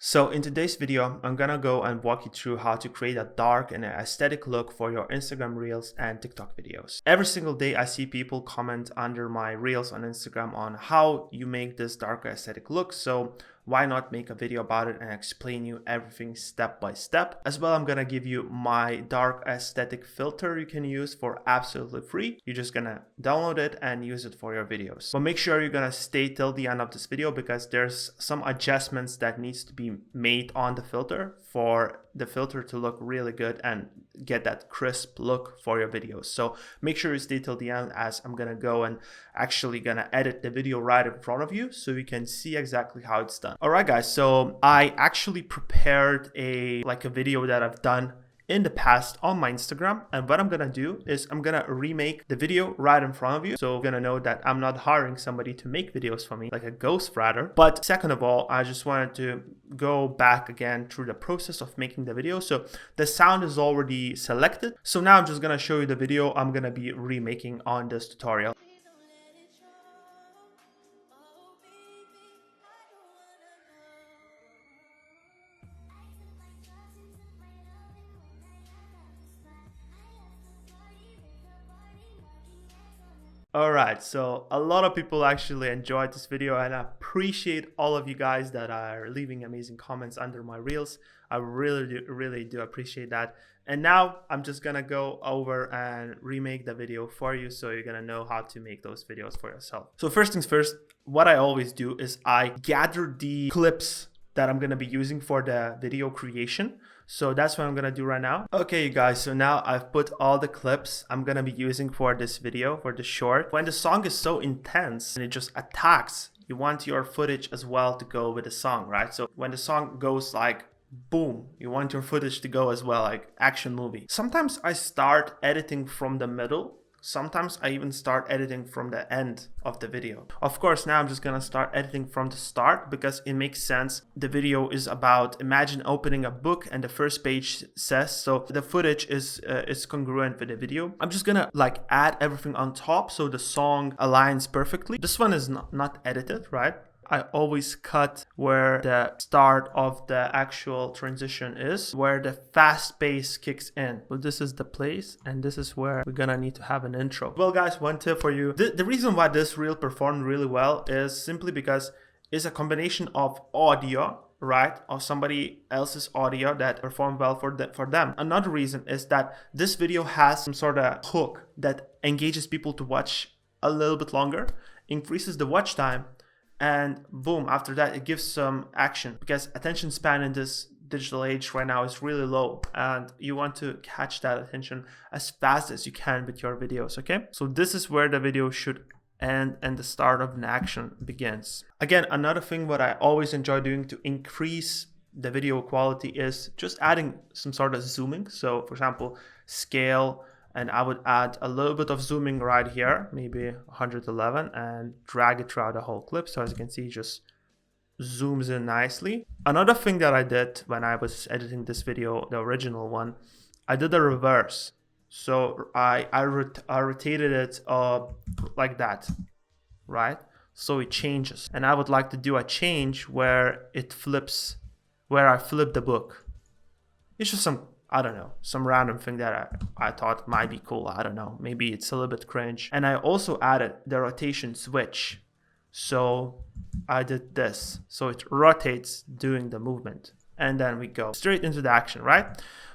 So in today's video, I'm gonna go and walk you through how to create a dark and aesthetic look for your Instagram Reels and TikTok videos. Every single day I see people comment under my Reels on Instagram on how you make this darker aesthetic look. So why not make a video about it and explain you everything step by step. As well, I'm gonna give you my dark aesthetic filter you can use for absolutely free. You're just gonna download it and use it for your videos. But make sure you're gonna stay till the end of this video because there's some adjustments that needs to be made on the filter for the filter to look really good and get that crisp look for your videos. So make sure you stay till the end as I'm gonna go and actually gonna edit the video right in front of you so you can see exactly how it's done. All right guys, so I actually prepared a video that I've done in the past on my Instagram, and what I'm gonna do is I'm gonna remake the video right in front of you, so you're gonna know that I'm not hiring somebody to make videos for me like a ghostwriter. But second of all, I just wanted to go back again through the process of making the video. So the sound is already selected, so now I'm just gonna show you the video I'm gonna be remaking on this tutorial. Alright, so a lot of people actually enjoyed this video, and I appreciate all of you guys that are leaving amazing comments under my reels. I really do appreciate that. And now I'm just gonna go over and remake the video for you so you're gonna know how to make those videos for yourself. So first things first, what I always do is I gather the clips that I'm gonna be using for the video creation. So that's what I'm gonna do right now. Okay, you guys, so now I've put all the clips I'm gonna be using for this video, for the short. When the song is so intense and it just attacks, you want your footage as well to go with the song, right? So when the song goes like boom, you want your footage to go as well, like action movie. Sometimes I start editing from the middle. Sometimes I even start editing from the end of the video. Of course, now I'm just gonna start editing from the start because it makes sense. The video is about, imagine opening a book and the first page says, so the footage is congruent with the video. I'm just gonna add everything on top so the song aligns perfectly. This one is not edited, right? I always cut where the start of the actual transition is, where the fast pace kicks in. So this is the place, and this is where we're gonna need to have an intro. Well guys, one tip for you. The reason why this reel performed really well is simply because it's a combination of audio, right, or somebody else's audio that performed well for them. Another reason is that this video has some sort of hook that engages people to watch a little bit longer, increases the watch time, and boom, after that it gives some action, because attention span in this digital age right now is really low and you want to catch that attention as fast as you can with your videos. Okay, so this is where the video should end and the start of an action begins. Again, another thing what I always enjoy doing to increase the video quality is just adding some sort of zooming. So for example, scale, and I would add a little bit of zooming right here, maybe 111, and drag it throughout the whole clip. So as you can see, it just zooms in nicely. Another thing that I did when I was editing this video, the original one, I did a reverse. So I rotated it like that, right? So it changes. And I would like to do a change where it flips, where I flip the book. It's just some random thing that I thought might be cool. I don't know, maybe it's a little bit cringe. And I also added the rotation switch. So I did this, so it rotates doing the movement, and then we go straight into the action, right?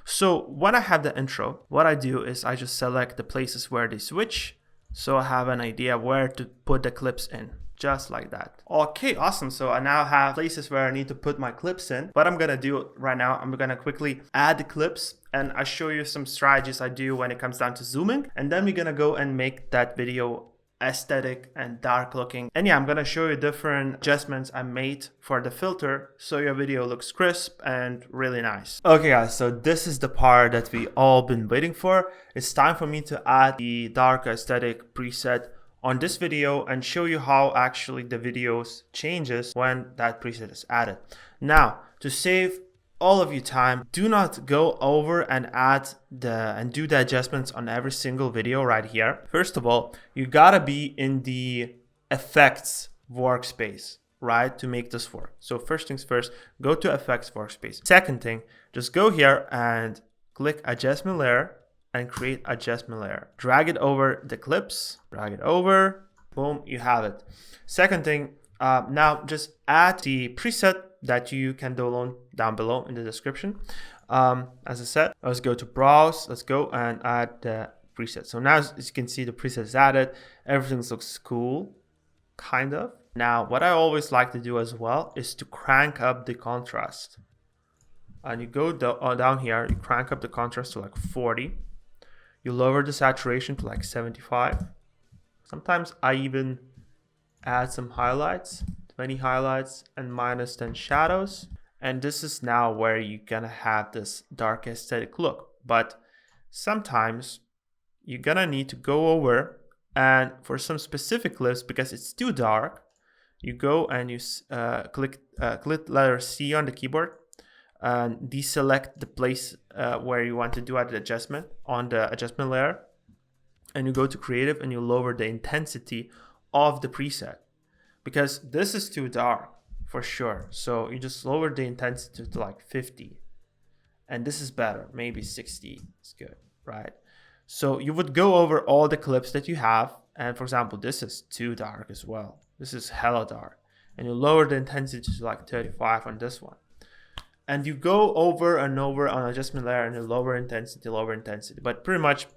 So when I have the intro, what I do is I just select the places where they switch, so I have an idea where to put the clips in. Just like that. Okay, awesome. So I now have places where I need to put my clips in. What I'm gonna do right now, I'm gonna quickly add the clips, and I show you some strategies I do when it comes down to zooming, and then we're gonna go and make that video aesthetic and dark looking. And yeah, I'm gonna show you different adjustments I made for the filter so your video looks crisp and really nice. Okay guys, so this is the part that we all been waiting for. It's time for me to add the dark aesthetic preset on this video and show you how actually the videos changes when that preset is added. Now, to save all of you time, do not go over and do the adjustments on every single video right here. First of all, you gotta be in the effects workspace, right, to make this work. So first things first, go to FX Workspace. Second thing, just go here and click adjustment layer and create adjustment layer. Drag it over the clips, drag it over, boom, you have it. Second thing, now just add the preset that you can download down below in the description. As I said, let's go to browse, let's go and add the preset. So now as you can see, the preset is added, everything looks cool, kind of. Now, what I always like to do as well is to crank up the contrast. And you go down here, you crank up the contrast to like 40. You lower the saturation to like 75. Sometimes I even add some highlights, 20 highlights and minus 10 shadows. And this is now where you're gonna have this dark aesthetic look. But sometimes you're gonna need to go over and for some specific clips, because it's too dark, you go and you click letter C on the keyboard and deselect the place where you want to do an adjustment on the adjustment layer. And you go to creative and you lower the intensity of the preset because this is too dark for sure. So you just lower the intensity to like 50 and this is better, maybe 60 is good, right? So you would go over all the clips that you have. And for example, this is too dark as well. This is hella dark. And you lower the intensity to like 35 on this one. And you go over and over on adjustment layer and you lower intensity. But pretty much,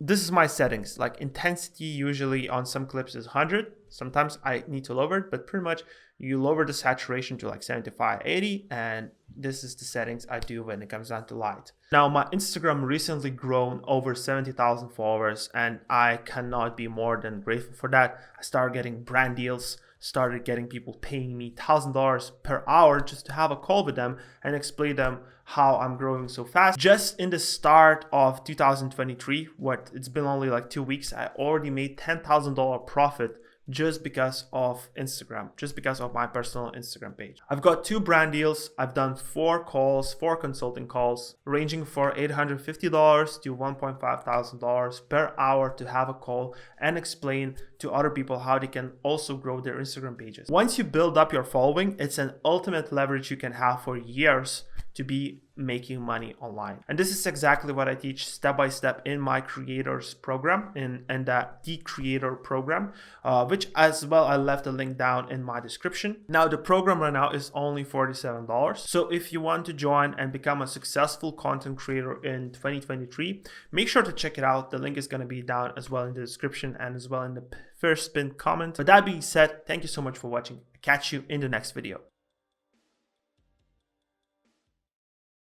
this is my settings. Like intensity usually on some clips is 100. Sometimes I need to lower it, but pretty much you lower the saturation to like 75, 80. And this is the settings I do when it comes down to light. Now my Instagram recently grown over 70,000 followers and I cannot be more than grateful for that. I started getting brand deals, started getting people paying me $1,000 per hour just to have a call with them and explain them how I'm growing so fast. Just in the start of 2023, it's been only like 2 weeks, I already made $10,000 profit just because of Instagram, just because of my personal Instagram page. I've got 2 brand deals. I've done 4 consulting calls, ranging for $850 to $1,500 per hour to have a call and explain to other people how they can also grow their Instagram pages. Once you build up your following, it's an ultimate leverage you can have for years to be making money online. And this is exactly what I teach step by step in my creators program, in the creator program, which as well I left a link down in my description. Now the program right now is only $47. So if you want to join and become a successful content creator in 2023, make sure to check it out. The link is going to be down as well in the description and as well in the first pinned comment. But that being said, thank you so much for watching. Catch you in the next video.